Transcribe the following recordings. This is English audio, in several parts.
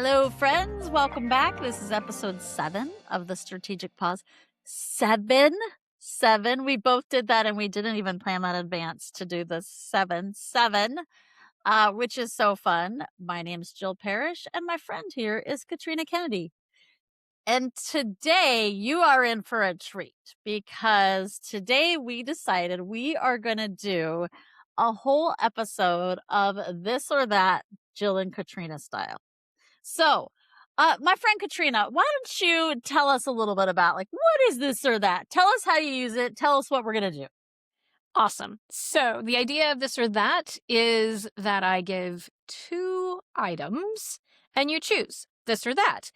Hello, friends. Welcome back. This is episode 7 of the Strategic Pause. 7? 7. We both did that, and we didn't even plan that in advance to do the 7, which is so fun. My name's Jill Parish, and my friend here is Katrina Kennedy. And today you are in for a treat because today we decided we are going to do a whole episode of this or that Jill and Katrina style. So, my friend Katrina, why don't you tell us a little bit about what is this or that? Tell us how you use it. Tell us what we're going to do. Awesome. So the idea of this or that is that I give 2 items and you choose this or that.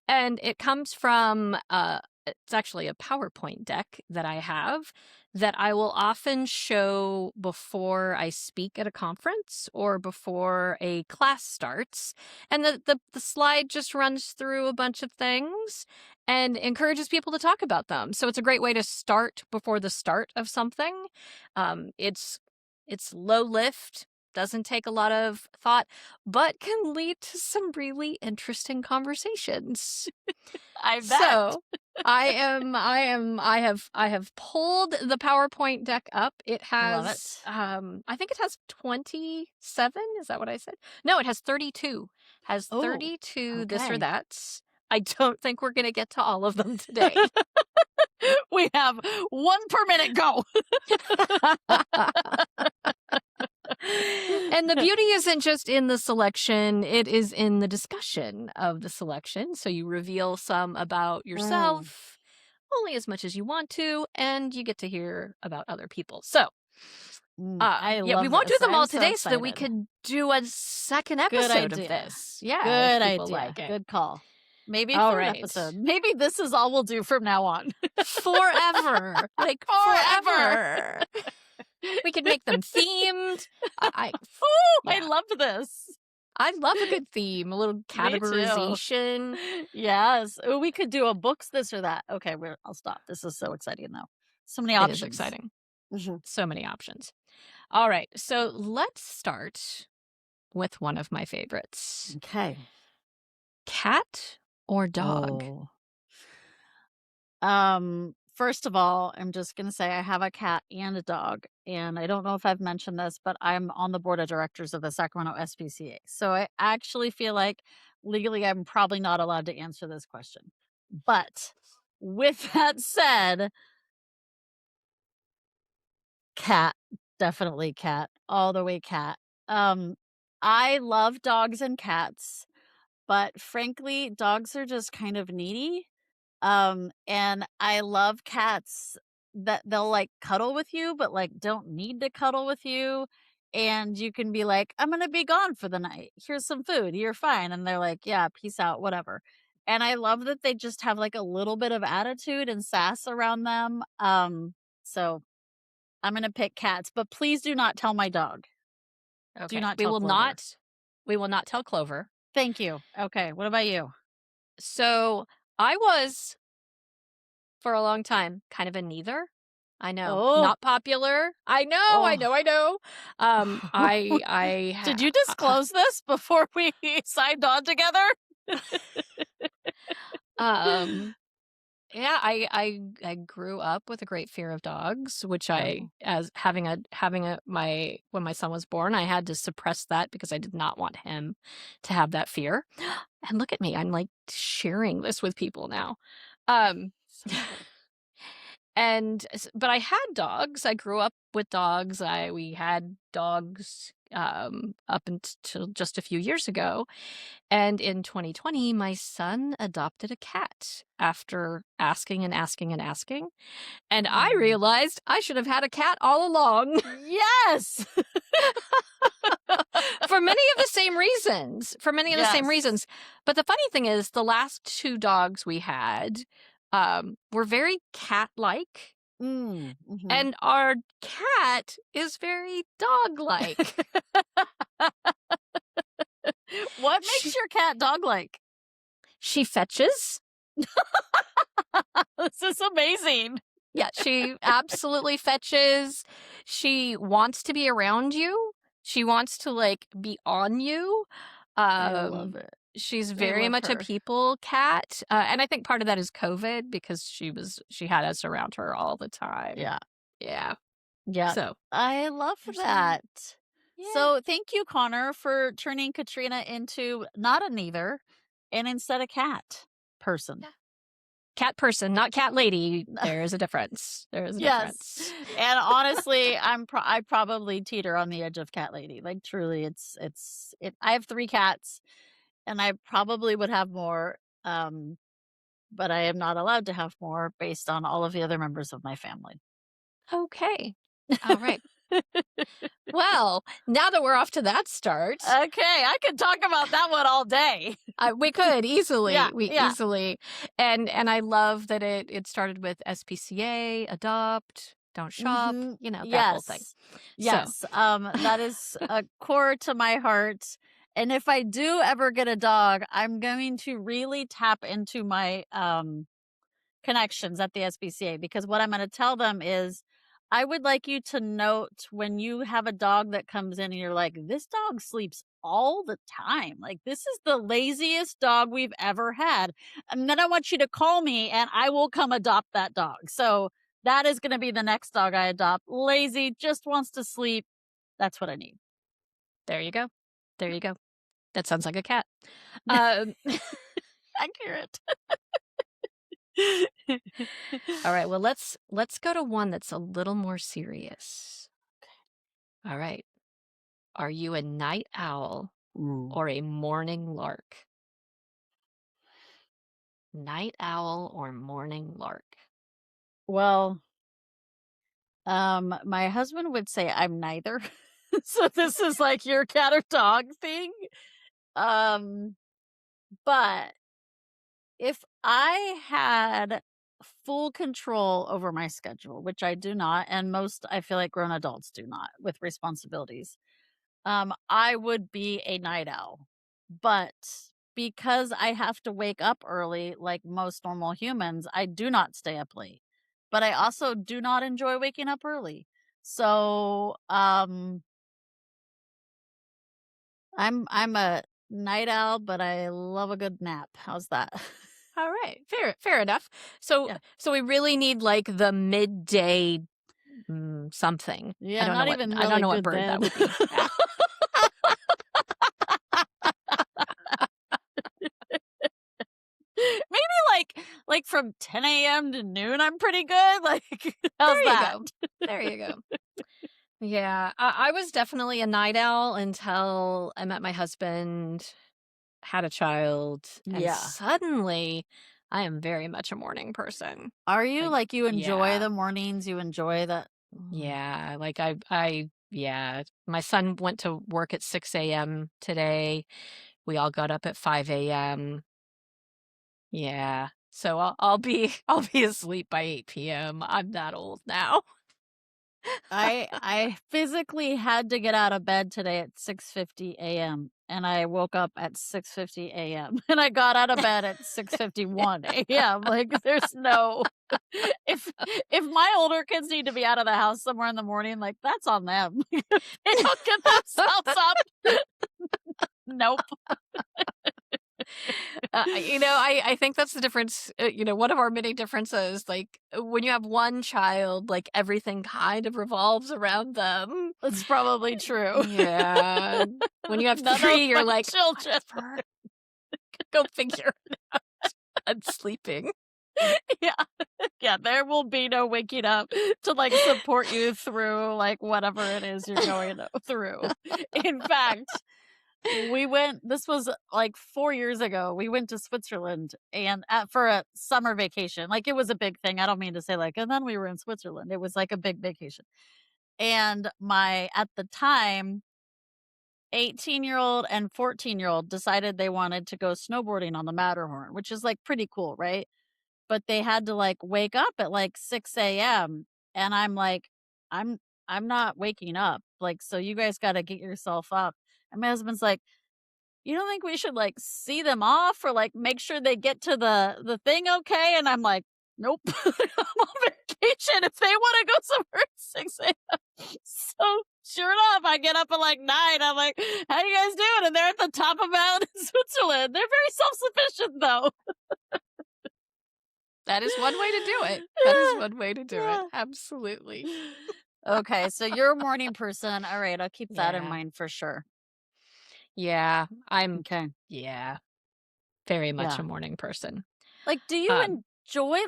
And it comes from, it's actually a PowerPoint deck that I have that I will often show before I speak at a conference or before a class starts. And the slide just runs through a bunch of things and encourages people to talk about them. So it's a great way to start before the start of something. It's low lift, doesn't take a lot of thought, but can lead to some really interesting conversations. I bet. So I have pulled the PowerPoint deck up. It has, I think it has 27. Is that what I said? No, it has 32. Has 32 this or that's. I don't think we're going to get to all of them today. We have 1 per minute. Go. And the beauty isn't just in the selection, it is in the discussion of the selection. So you reveal some about yourself, only as much as you want to, and you get to hear about other people. So we won't do them all today so that we could do a second episode of this. Yeah. Good idea. Good call. Maybe a third episode. Maybe this is all we'll do from now on. Forever. Forever. We could make them themed. I love this. I love a good theme, a little categorization. Yes. We could do a books this or that. Okay, I'll stop. This is so exciting now. So many options. It is exciting. So many options. All right. So let's start with one of my favorites. Okay. Cat or dog? First of all, I'm just going to say I have a cat and a dog, and I don't know if I've mentioned this, but I'm on the board of directors of the Sacramento SPCA. So I actually feel like legally I'm probably not allowed to answer this question. But with that said, cat, definitely cat, all the way cat. I love dogs and cats, but frankly, dogs are just kind of needy. And I love cats that they'll cuddle with you, but don't need to cuddle with you. And you can be like, I'm going to be gone for the night. Here's some food. You're fine. And they're like, yeah, peace out, whatever. And I love that they just have a little bit of attitude and sass around them. So I'm going to pick cats, but please do not tell my dog. Okay. Do not tell Clover. We will not tell Clover. Thank you. Okay. What about you? So I was, for a long time, kind of a neither. I know, not popular. I know. I did you disclose this before we signed on together? Yeah, I grew up with a great fear of dogs, which when my son was born, I had to suppress that because I did not want him to have that fear. And look at me, I'm sharing this with people now. But I had dogs. I grew up with dogs. We had dogs up until just a few years ago. And in 2020, my son adopted a cat after asking and asking and asking. And I realized I should have had a cat all along. Yes! For many of the same reasons. But the funny thing is, the last 2 dogs we had were very cat-like. And our cat is very dog-like. What makes your cat dog-like? She fetches. This is amazing. Yeah, she absolutely fetches. She wants to be around you. She wants to be on you. I love it. She's I very love much a her. people cat, and I think part of that is COVID because she had us around her all the time. Yeah. Yeah. Yeah. So I love there's that. yeah. So thank you, Connor, for turning Katrina into not a neither and instead a cat person. Yeah. Cat person, not cat lady. There is a difference. There is a Yes. difference. And honestly, I probably teeter on the edge of cat lady. Like truly, I have 3 cats and I probably would have more, but I am not allowed to have more based on all of the other members of my family. Okay. All right. Well, now that we're off to that start, Okay, I could talk about that one all day. we could easily. Yeah, We yeah. easily. And I love that it started with SPCA, adopt, don't shop, Mhm. that whole thing. Yes. That is a core to my heart. And if I do ever get a dog, I'm going to really tap into my connections at the SPCA because what I'm going to tell them is I would like you to note when you have a dog that comes in and you're like, this dog sleeps all the time. Like, this is the laziest dog we've ever had. And then I want you to call me and I will come adopt that dog. So that is going to be the next dog I adopt. Lazy, just wants to sleep. That's what I need. There you go. There you go. That sounds like a cat. Um, Accurate. all right. Well, let's go to one that's a little more serious. All right. Are you a night owl Ooh. or a morning lark? Night owl or morning lark? Well, my husband would say I'm neither. So this is like your cat or dog thing. Um, but if I had full control over my schedule, which I do not, and most I feel like grown adults do not with responsibilities, I would be a night owl. But because I have to wake up early, like most normal humans, I do not stay up late. But I also do not enjoy waking up early. So, I'm a night owl, but I love a good nap. How's that? All right. Fair enough. So Yeah. so we really need like the midday something. Yeah, not even I don't really know what good bird that then. would be. Yeah. Maybe like from 10 AM to noon, I'm pretty good. Like, how's There you that? go. There you go. Yeah, I was definitely a night owl until I met my husband, had a child, and Yeah. suddenly I am very much a morning person. Are you Like, like you enjoy yeah, the mornings? You enjoy that? yeah. Like yeah. My son went to work at 6 a.m. today. We all got up at 5 a.m. Yeah. So I'll be I'll be asleep by 8 p.m. I'm that old now. I physically had to get out of bed today at 6:50 AM and I woke up at 6:50 AM and I got out of bed at 6:51 AM. Like there's no if my older kids need to be out of the house somewhere in the morning, like that's on them. They don't get themselves up. Nope. I think that's the difference. One of our many differences, like when you have one child, like everything kind of revolves around them. That's probably true. Yeah. When you have None of three, you're my like, children. whatever. Go figure it out. I'm sleeping. Yeah. Yeah, there will be no waking up to like support you through like whatever it is you're going through. In fact, this was like 4 years ago. We went to Switzerland and for a summer vacation. Like it was a big thing. I don't mean to say like, and then we were in Switzerland. It was like a big vacation. And at the time, 18-year-old and 14-year-old decided they wanted to go snowboarding on the Matterhorn, which is like pretty cool, right? But they had to like wake up at like 6 AM. And I'm like, I'm not waking up. Like, so you guys gotta get yourself up. And my husband's like, you don't think we should like see them off or like make sure they get to the thing okay? And I'm like, nope. I'm on vacation if they want to go somewhere at 6 AM. So Sure enough, I get up at like 9. I'm like, how you guys doing? And they're at the top of Mount Switzerland. They're very self-sufficient, though. That is one way to do it. That is one way to do it. Absolutely. Okay, so you're a morning person. All right, I'll keep that in Yeah. mind for sure. Yeah. Okay. Yeah, very much Yeah. a morning person. Like, do you Um, enjoy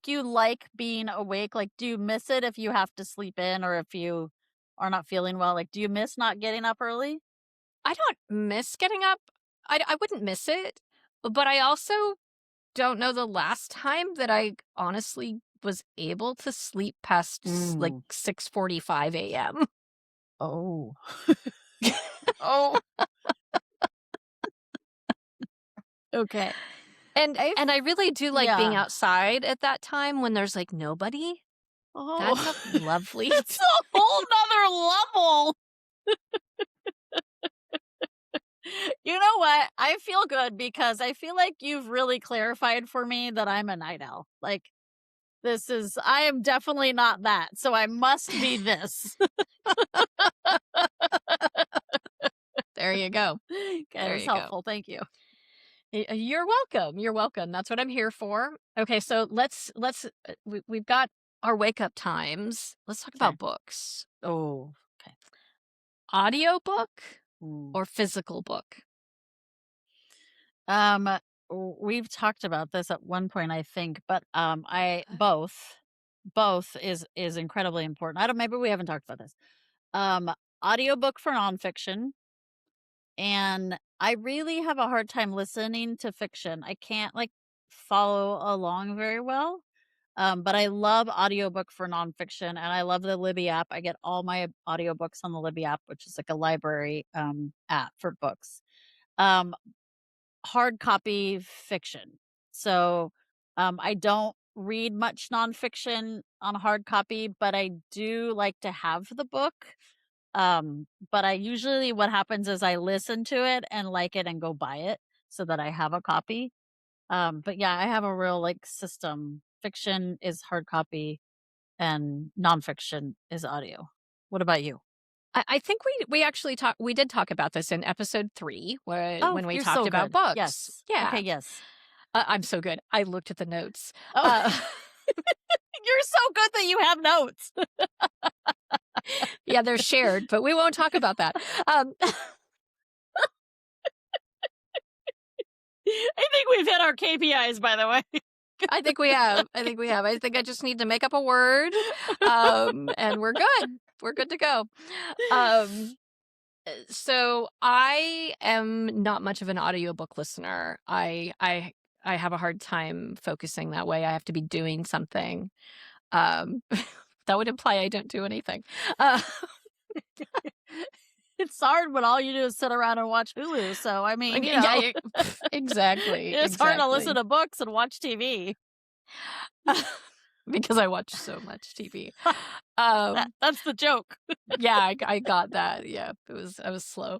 you like being awake? Like, do you miss it if you have to sleep in or if you are not feeling well? Like, do you miss not getting up early? I don't miss getting up. I wouldn't miss it, but I also don't know the last time that I honestly was able to sleep past like Mm. 6:45 a.m. Oh. Oh. Okay. And I really do like being Yeah. outside at that time when there's like nobody. Oh. That's a lovely It's a whole nother level. You know what? I feel good because I feel like you've really clarified for me that I'm a night owl. Like, I am definitely not that. So I must be this. There you go. Okay, There that's you go. helpful. Thank you. You're welcome. You're welcome. That's what I'm here for. Okay, so we've got our wake up times. Let's talk Okay. about books. Oh, okay. Audiobook Mm. or physical book? Um, we've talked about this at one point, I think, but I both is incredibly important. I don't. Maybe we haven't talked about this. Um, Audiobook for nonfiction, and I really have a hard time listening to fiction. I can't like follow along very well. But I love audiobook for nonfiction and I love the Libby app. I get all my audiobooks on the Libby app, which is like a library app for books. Um, Hard copy fiction. So I don't read much nonfiction on hard copy, but I do like to have the book. But I usually what happens is I listen to it and like it and go buy it so that I have a copy. But yeah, I have a real like system. Fiction is hard copy and nonfiction is audio. What about you? I think we actually we did talk about this in episode 3 Oh, when we you're talked so about good. books. Yes. Okay, Yeah. yes. I'm so good. I looked at the notes. Oh, Uh, you're so good that you have notes. yeah, they're shared, but we won't talk about that. Um, I think we've hit our KPIs, by the way. I think we have. I think we have. I think I just need to make up a word, and we're good. We're good to go. So I am not much of an audiobook listener. I have a hard time focusing that way. I have to be doing something. Um, that would imply I don't do anything. Uh, It's hard when all you do is sit around and watch Hulu. So, I mean, you know, yeah, exactly, it's hard to listen exactly. to books and watch TV. Because I watch so much TV. Um, That's the joke. yeah, I got that. Yeah, I was slow.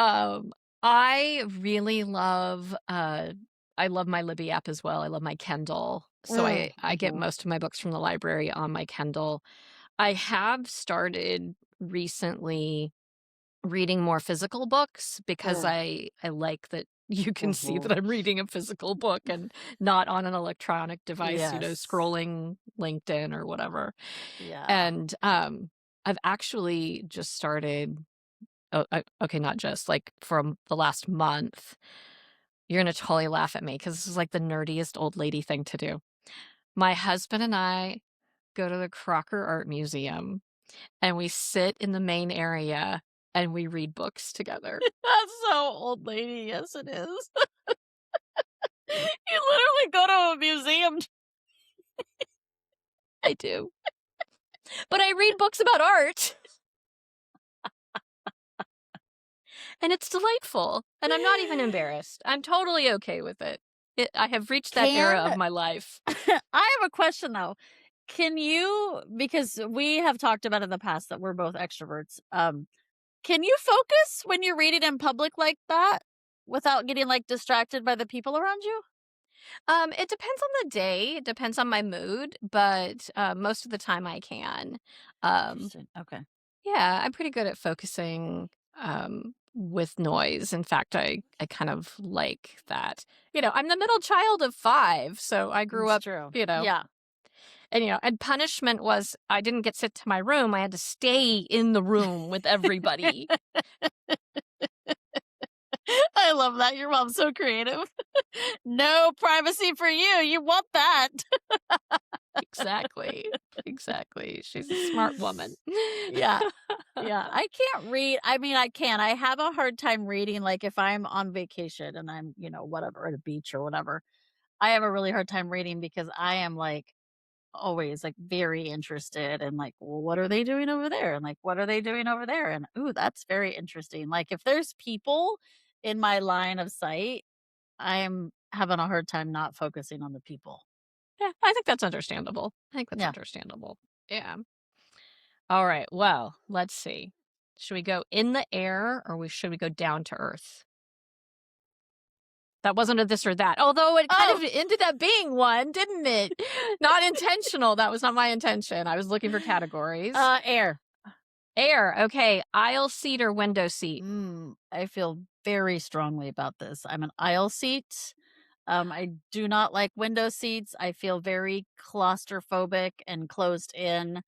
Um, I really love I love my Libby app as well. I love my Kindle. So I get Mhm. most of my books from the library on my Kindle. I have started recently reading more physical books because Mm. I like that you can see that Mhm. I'm reading a physical book and not on an electronic device, Yes. scrolling LinkedIn or whatever. Yeah. And I've actually just started okay, not just like from the last month. You're gonna totally laugh at me because this is like the nerdiest old lady thing to do. My husband and I go to the Crocker Art Museum and we sit in the main area and we read books together. That's so old lady. Yes, it is. You literally go to a museum. I do. But I read books about art. And it's delightful. And I'm not even embarrassed. I'm totally okay with it. I have reached that era Can of my life. I have a question though. Can you, because we have talked about in the past that we're both extroverts, can you focus when you're reading in public like that without getting like distracted by the people around you? It depends on the day, it depends on my mood, but most of the time I can. Um, Interesting. Okay. Yeah, I'm pretty good at focusing with noise. In fact, I kind of like that. I'm the middle child of 5, so I grew It's up, true. you know, Yeah. and punishment was I didn't get sent to my room. I had to stay in the room with everybody. I love that. Your mom's so creative. No privacy for you. You want that. Exactly. Exactly. She's a smart woman. Yeah. Yeah. I can't read. I mean, I can. I have a hard time reading. Like if I'm on vacation and I'm, whatever, at a beach or whatever, I have a really hard time reading because I am like always like very interested in like, well, what are they doing over there? And like, what are they doing over there? And ooh, that's very interesting. Like if there's people in my line of sight, I am having a hard time not focusing on the people. Yeah, I think that's understandable. Yeah. Yeah. All right. Well, let's see. Should we go in the air or should we go down to earth? That wasn't a this or that. Although it kind of ended up being one, didn't it? Not intentional. That was not my intention. I was looking for categories. Air. Air. Okay. Aisle seat or window seat? I feel very strongly about this. I'm an aisle seat. I do not like window seats. I feel very claustrophobic and closed in.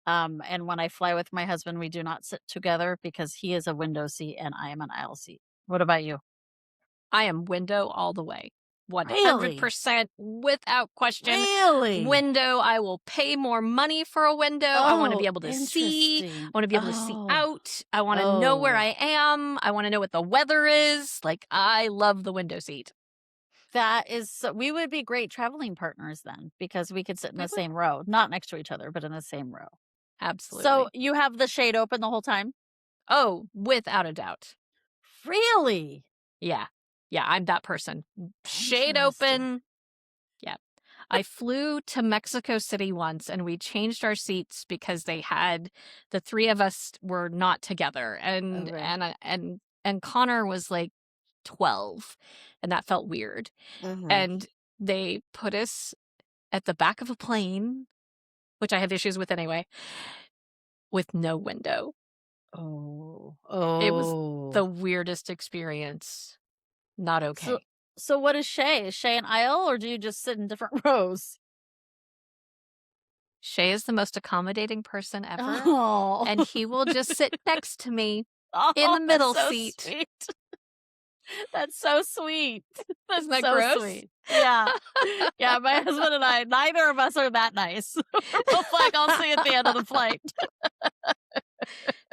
And when I fly with my husband, we do not sit together because he is a window seat and I am an aisle seat. What about you? I am window all the way. Really? 100% without question. Really? Window. I will pay more money for a window. I want to Oh, be able to see. I interesting. want to be able to see Oh, out. I want to know where oh, I am. I want to know what the weather is. Like, I love the window seat. that is so, we would be great traveling partners then because we could sit in We the would. same row, not next to each other, but in the same row. So Absolutely. you have the shade open the whole time? Oh, without a doubt. Really? Yeah. Yeah, I'm that person. Shade Interesting. open. Yeah. I flew to Mexico City once and we changed our seats because the 3 of us were not together Okay. and Connor was like 12 and that felt weird. Mhm. And they put us at the back of a plane, which I have issues with anyway, with no window. Oh. It was Oh. the weirdest experience. Not So okay. so what is Shay? Is Shay an aisle or do you just sit in different rows? Shay is the most accommodating person ever, Oh. and he will just sit next to me in Oh, the that's middle so seat. sweet. That's so sweet. That's Isn't that so gross? sweet. Yeah. Yeah, my husband and I, neither of us are that nice. We're both like, "I'll see you at the end of the flight."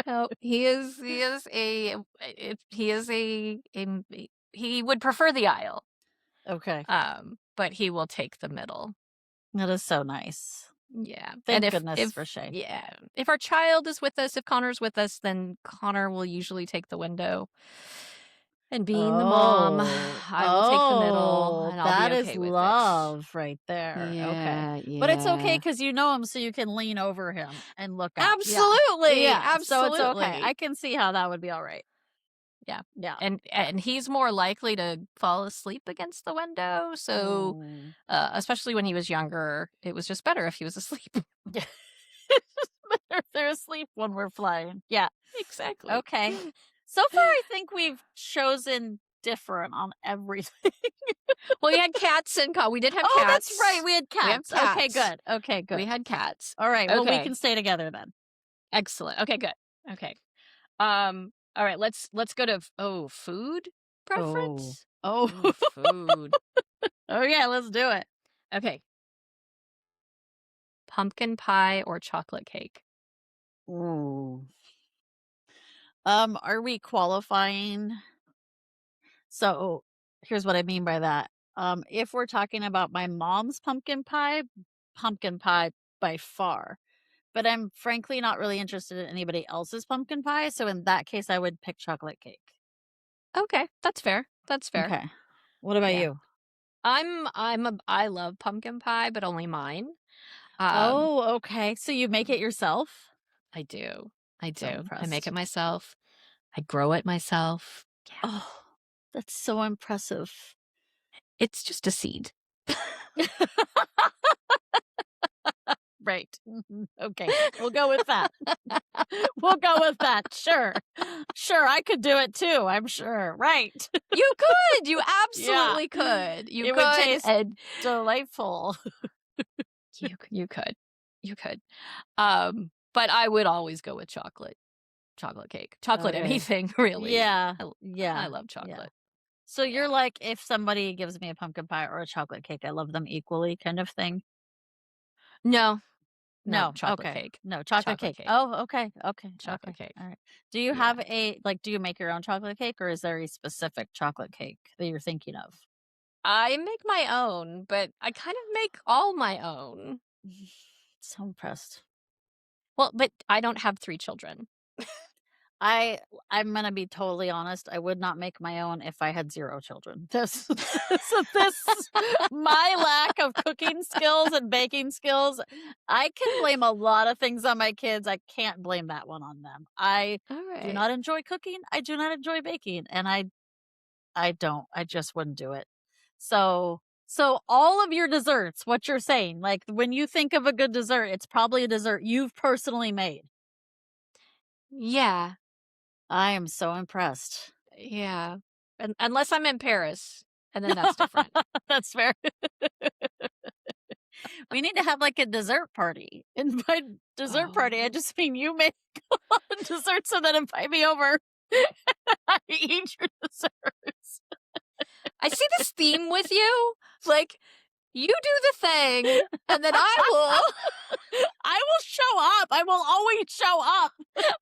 No, he would prefer the aisle, Okay. but he will take the middle. That is so nice. Yeah, and Thank goodness for Shay. if our child is with us, if Connor's with us, then Connor will usually take the window. And being the mom, Oh. I will take the middle, Oh, and I'll be that is okay with it. love right there. Okay. Yeah, But it's okay yeah. because you know him, so you can lean over him and look out. Yeah. Absolutely, Yeah, so it's okay. I absolutely. can see how that would be alright. Yeah, Yeah. and he's more likely to fall asleep against the window, so, Mm. especially when he was younger, it was just better if he was asleep. Yeah. If they're asleep when we're flying. Yeah. Exactly. Okay. So far, I think we've chosen different on everything. Well, we had cats and we did have Oh, cats. that's right. We had We have cats. Okay, cats. good. Okay, We good. had cats. All right. Well, we Okay, can stay together then. excellent. Okay, good. Okay. All right, let's go to food Oh. preference? Oh. Ooh, food. Oh, yeah. Let's do it. Okay. Pumpkin pie or chocolate cake? Ooh. Are we qualifying? So here's what I mean by that. If we're talking about my mom's pumpkin pie by far. But I'm frankly not really interested in anybody else's pumpkin pie. So in that case, I would pick chocolate cake. Okay, that's fair. That's fair. Okay. What about Yeah. you? I love pumpkin pie, but only mine. Um, Oh, okay. So you make it yourself? I do. I So do. I make it impressed. myself. I grow it myself. Yeah. Oh, that's so impressive. It's just a seed. Right. Okay. We'll go with that. We'll go with that. Sure. Sure. I could do it too. I'm sure. Right. You could. You Yeah. absolutely could. You It could. would taste and delightful. you could. You could. But I would always go with chocolate. Chocolate cake. Chocolate Okay. anything, really. Yeah. I Yeah. love chocolate. So you're Yeah. like, if somebody gives me a pumpkin pie or a chocolate cake, I love them equally kind of thing? No. No, No. chocolate Okay. cake. No, chocolate Chocolate cake. cake. Oh, okay. Okay. Chocolate Okay. cake. All right. Do you Yeah. have do you make your own chocolate cake or is there a specific chocolate cake that you're thinking of? I make my own, but I kind of make all my own. So impressed. Well, but I don't have 3 children. I'm gonna be totally honest. I would not make my own if I had 0 children. My lack of cooking skills and baking skills, I can blame a lot of things on my kids. I can't blame that one on them. I All do right. not enjoy cooking. I do not enjoy baking, and I don't. I just wouldn't do it. So all of your desserts, what you're saying, like when you think of a good dessert, it's probably a dessert you've personally made. Yeah. I am so impressed. Yeah. Unless I'm in Paris, and then that's different. That's fair. We need to have like a dessert party. And by dessert party, I Oh. just mean you make desserts and then invite me over. I eat your desserts. I see this theme with you. Like, you do the thing, and then I will show up. I will always show up.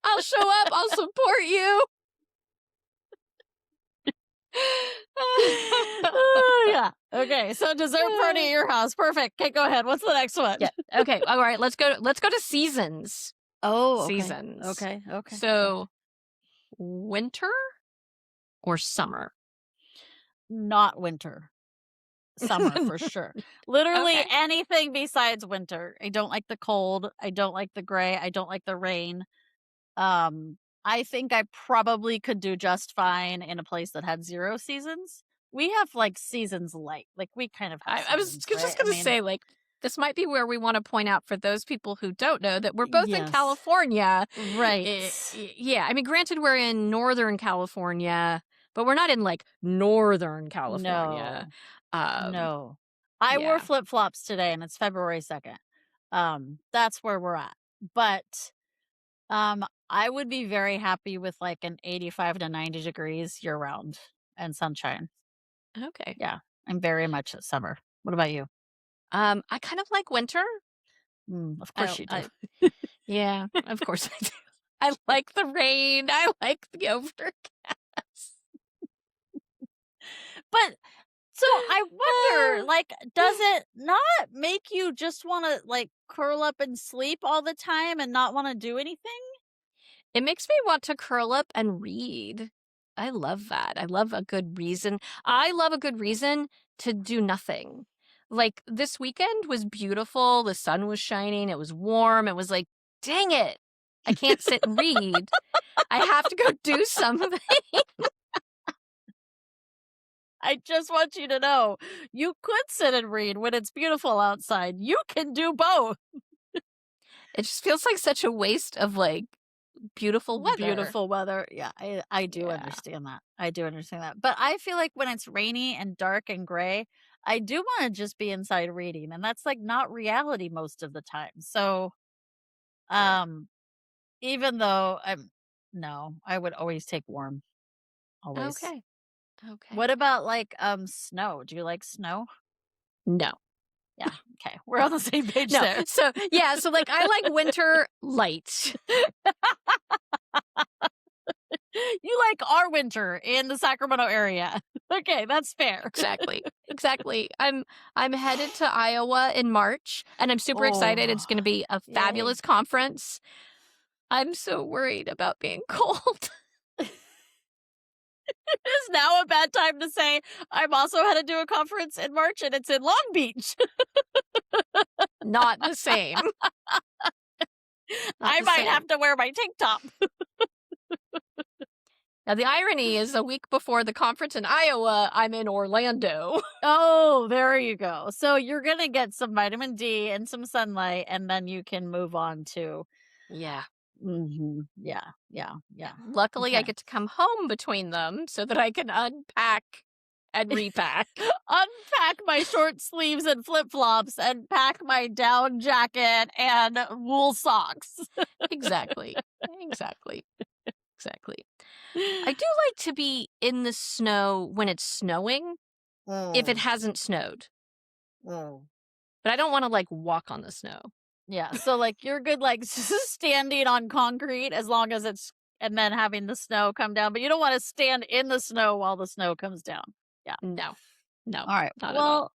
I'll show up. I'll support you. Oh, yeah. Okay. So dessert party at your house. Perfect. Okay, go ahead. What's the next one? Yeah. Okay. All right. Let's go to seasons. Oh, okay. Seasons. Okay. So, winter or summer? Not winter. Summer for sure. Literally Okay. anything besides winter. I don't like the cold. I don't like the gray. I don't like the rain. I think I probably could do just fine in a place that had 0 seasons. We have like seasons light. Like we kind of have I was seasons, just right? going to say, like, this might be where we want to point out for those people who don't know that we're both in Yes. California. Right. Yeah. I mean, granted, we're in Northern California, but we're not in like Northern California. No. I wore Yeah. flip-flops today and it's February 2nd. That's where we're at. But I would be very happy with like an 85 to 90 degrees year round and sunshine. Okay. Yeah. I'm very much at summer. What about you? I kind of like winter. Of course you do. Yeah, of course I do. I like the rain. I like the overcast. But so I wonder, like, does it not make you just want to like curl up and sleep all the time and not want to do anything? It makes me want to curl up and read. I love that. I love a good reason. I love a good reason to do nothing. Like this weekend was beautiful. The sun was shining. It was warm. It was like, dang it. I can't sit and read. I have to go do something. I just want you to know you could sit and read when it's beautiful outside. You can do both. It just feels like such a waste of like beautiful weather. Beautiful weather. Yeah, I do understand that. I do understand that. But I feel like when it's rainy and dark and gray, I do want to just be inside reading. And that's like not reality most of the time. So even though I would always take warm. Always. Okay. What about like snow? Do you like snow? No. Yeah. Okay. We're on the same page No. there. So like I like winter light. You like our winter in the Sacramento area. Okay, that's fair. Exactly. I'm headed to Iowa in March and I'm super excited. It's going to be a fabulous conference. I'm so worried about being cold. Is now a bad time to say I'm also headed to a conference in March and it's in Long Beach. Not the same. I might have to wear my tank top. Now, the irony is a week before the conference in Iowa, I'm in Orlando. Oh, there you go. So you're going to get some vitamin D and some sunlight, and then you can move on to. Yeah. Yeah, yeah, yeah. Luckily, I Okay. get to come home between them so that I can unpack and repack. Unpack my short sleeves and flip flops and pack my down jacket and wool socks. Exactly. Exactly. Exactly. I do like to be in the snow when it's snowing, if it hasn't snowed. But I don't want to like walk on the snow. Yeah, so like you're good like standing on concrete as long as it's and then having the snow come down, but you don't want to stand in the snow while the snow comes down. Yeah. No. No. All right. Not at all. Well,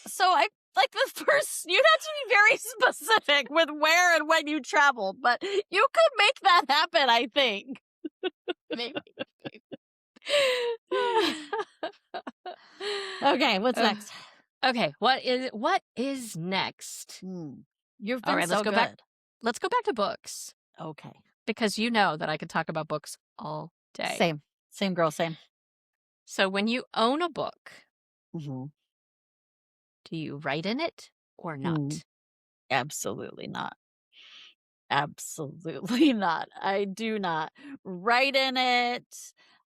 so I like the first you have to be very specific with where and when you traveled, but you could make that happen, I think. Maybe. Okay, what's next? Okay, what is next? You've All been right, so let's go good. back. Let's go back to books Okay. because you know that I could talk about books all day. Same girl, same. So when you own a book, Mm-hmm. do you write in it or not? Absolutely not. Absolutely not. I do not write in it.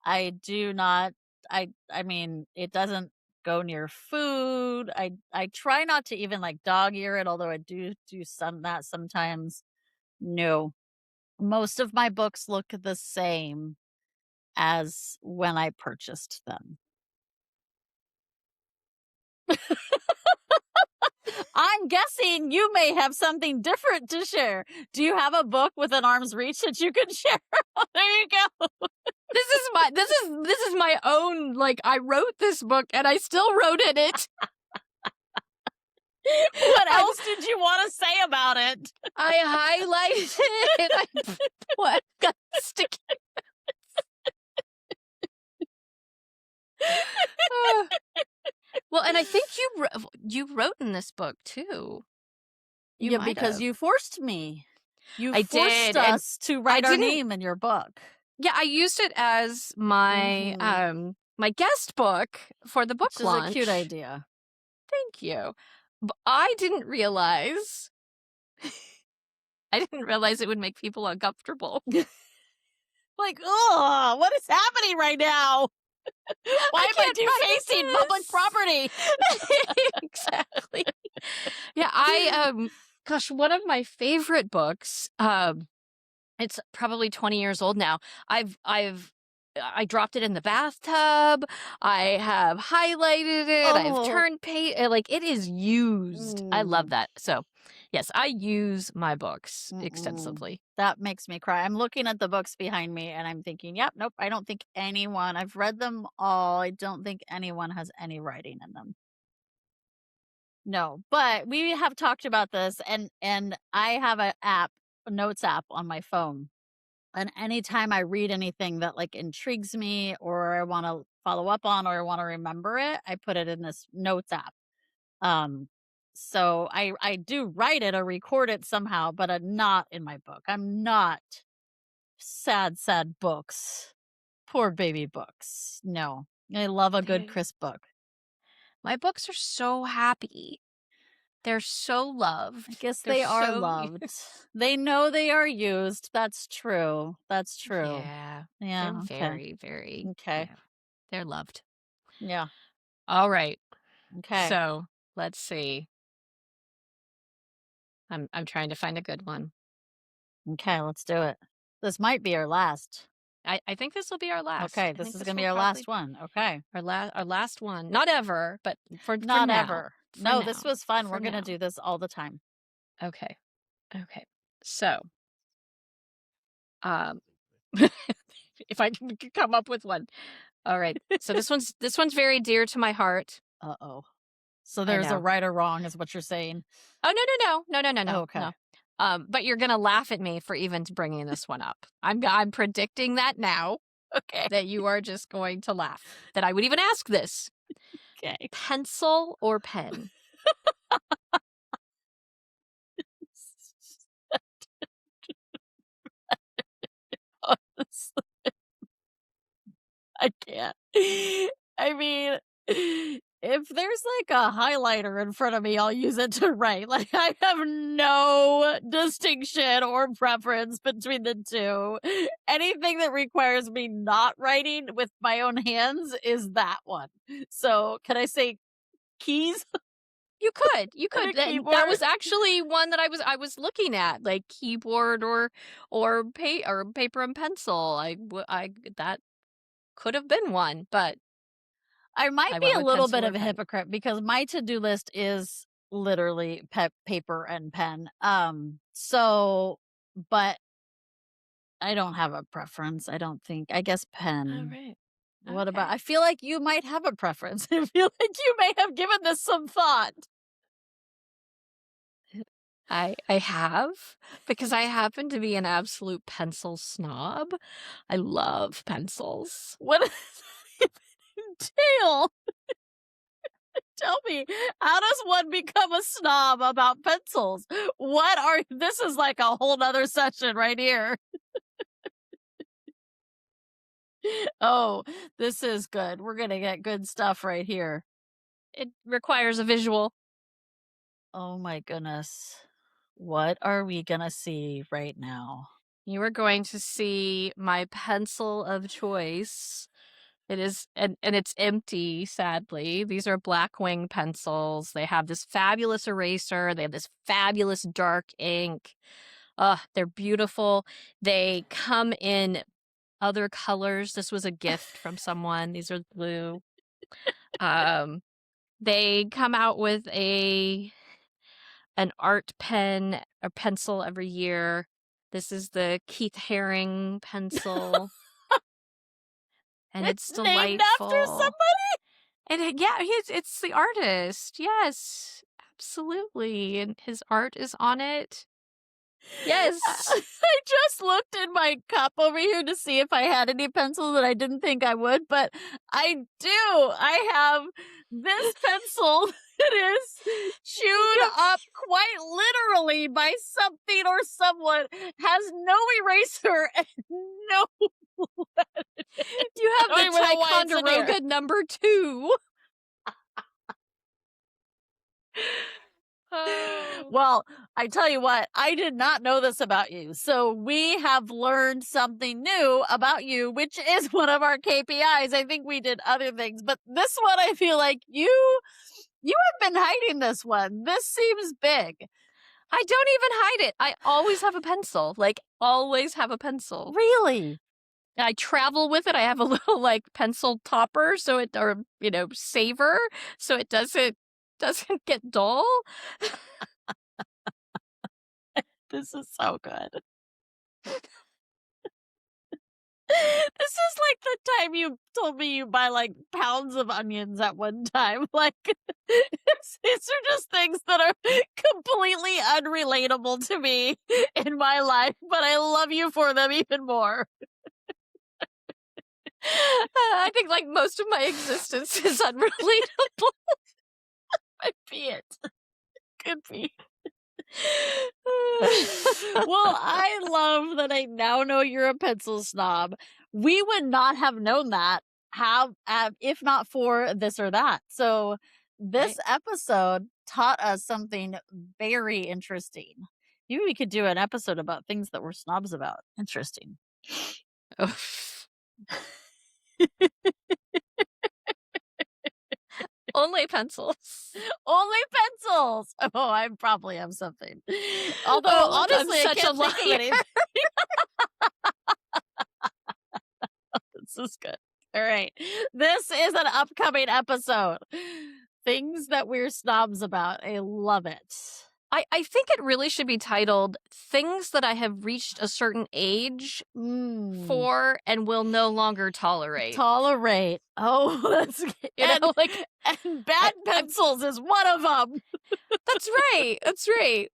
I do not I mean, it doesn't go near food. I try not to even like dog ear it, although I do some that sometimes. No. Most of my books look the same as when I purchased them. I'm guessing you may have something different to share. Do you have a book with an arm's reach that you can share? There you go. This is my own, like, I wrote this book and I still wrote in it. What else did you want to say about it? I highlighted it. What got sticky. Well, and I think you wrote in this book too. You might because have. you forced me. You I forced did, and us to write our name in your book. Yeah, I used it as my my guest book for the book Which launch. is a cute idea. Thank you. But I didn't realize it would make people uncomfortable. Like, oh, what is happening right now? Why am I defacing public property? Exactly. Yeah, gosh, one of my favorite books, it's probably 20 years old now. I dropped it in the bathtub. I have highlighted it. I've turned page. Like, it is used. I love that. So, yes, I use my books extensively. That makes me cry. I'm looking at the books behind me and I'm thinking, yep, nope, I don't think anyone, I've read them all. I don't think anyone has any writing in them. No, but we have talked about this and I have a notes app on my phone. And anytime I read anything that like intrigues me or I want to follow up on or I want to remember it, I put it in this notes app. So I do write it or record it somehow, but not in my book. I'm not sad books. Poor baby books. No. I love a good crisp book. My books are so happy. They're so loved. I guess they are loved. They know they are used. That's true. That's true. Yeah. Yeah. They're very, very. Okay. Yeah, they're loved. Yeah. All right. Okay. So let's see. I'm trying to find a good one. Okay, let's do it. This might be our last. I think this will be our last. Okay, this is going to be our last one. Okay. Our last one. Not ever, but for Not now. ever. For No, now. this was fun. For We're going to now. do this all the time. Okay. Okay. So, if I can come up with one. All right. So this one's very dear to my heart. Uh-oh. So there's a right or wrong is what you're saying. Oh, no. Okay. No. But you're going to laugh at me for even bringing this one up. I'm predicting that now. Okay. That you are just going to laugh. That I would even ask this. Okay. Pencil or pen? I can't. I mean, if there's like a highlighter in front of me, I'll use it to write. Like, I have no distinction or preference between the two. Anything that requires me not writing with my own hands is that one. So, can I say keys You could. and a That was keyboard? actually one that I was looking at, like keyboard or paper and pencil. That could have been one, but I might I be went a with little bit pencil of or a pen. hypocrite because my to-do list is literally paper and pen. So, but I don't have a preference. I don't think. I guess All pen. right. What about? Okay. I feel like you might have a preference. I feel like you may have given this some thought. I have, because I happen to be an absolute pencil snob. I love pencils. What does that even entail? Tell me, how does one become a snob about pencils? What are this is like a whole nother session right here. Oh, this is good. We're gonna get good stuff right here. It requires a visual. Oh my goodness. What are we gonna see right now? You are going to see my pencil of choice. It is, and it's empty, sadly. These are Blackwing pencils. They have this fabulous eraser. They have this fabulous dark ink. They're beautiful. They come in other colors. This was a gift from someone. These are blue. Um, they come out with an art pen or pencil every year. This is the Keith Haring pencil, and it's It's named after delightful. somebody. Yeah, it's the artist. Yes, absolutely. And his art is on it. Yes. I just looked in my cup over here to see if I had any pencils that I didn't think I would, but I do. I have this pencil that is chewed You up quite literally by something or someone, has no eraser and no lead in it. you have I don't the even know why it's in here. Ticonderoga number 2. Oh. Well, I tell you what, I did not know this about you. So we have learned something new about you, which is one of our KPIs. I think we did other things, but this one I feel like you have been hiding this one. This seems big. I don't even hide it. I always have a pencil. Like, always have a pencil. Really? I travel with it. I have a little, like, pencil topper, so it, or, saver, so it doesn't get dull. This is so good. This is like the time you told me you buy like pounds of onions at one time. Like, these are just things that are completely unrelatable to me in my life, but I love you for them even more. I think, like, most of my existence is unrelatable. Might be it. Could be. Well, I love that I now know you're a pencil snob. We would not have known that if not for this or that. So this Right. episode taught us something very interesting. Maybe we could do an episode about things that we're snobs about. Interesting. Oh. Only pencils. Only pencils. Oh, I probably have something. Although Oh, I'm honestly, I such a can't think of liar. anything. This is good. All right. This is an upcoming episode. Things that we're snobs about. I love it. I think it really should be titled Things That I Have Reached a Certain Age for and Will No Longer Tolerate. Tolerate. Oh, that's good. And bad pencils is one of them. That's right. That's right.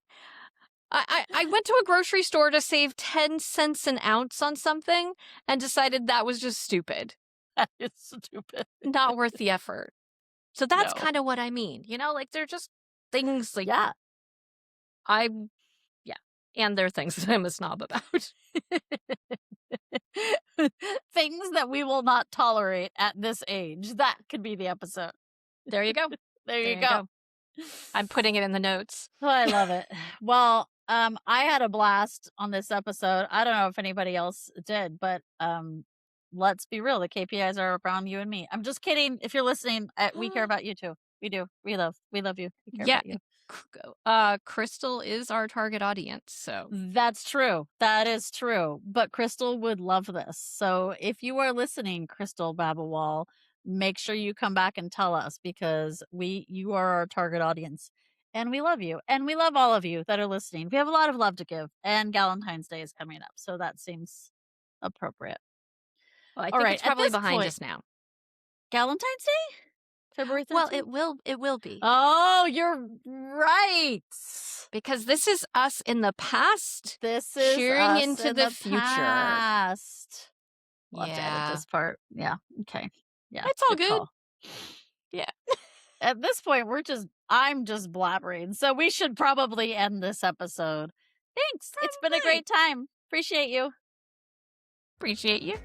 I went to a grocery store to save 10 cents an ounce on something and decided that was just stupid. That is stupid. Not worth the effort. So that's No. kind of what I mean. Like, they're just things like, Yeah. and they're things that I'm a snob about. things that we will not tolerate at this age. That could be the episode. There you go. There There you go. I'm putting it in the notes. Oh, I love it. Well, I had a blast on this episode. I don't know if anybody else did, but let's be real. The KPIs are around you and me. I'm just kidding. If you're listening, we care about you too. We do. We love you. We care about you. Crystal is our target audience, so That's true. That is true. But Crystal would love this. So if you are listening, Crystal Babawal, make sure you come back and tell us, because you are our target audience. And we love you. And we love all of you that are listening. We have a lot of love to give. And Valentine's Day is coming up. So that seems appropriate. well, I think it's probably behind us now. Valentine's Day? February 13th? Well, it will be. Oh, you're right. Because this is us in the past. This is cheering us into in the future. Past. We'll have to edit Yeah. this part. Yeah. Okay. Yeah. It's all good. call. Yeah. At this point, I'm just blabbering. So we should probably end this episode. Thanks. It's been a great time. Appreciate you. Appreciate you.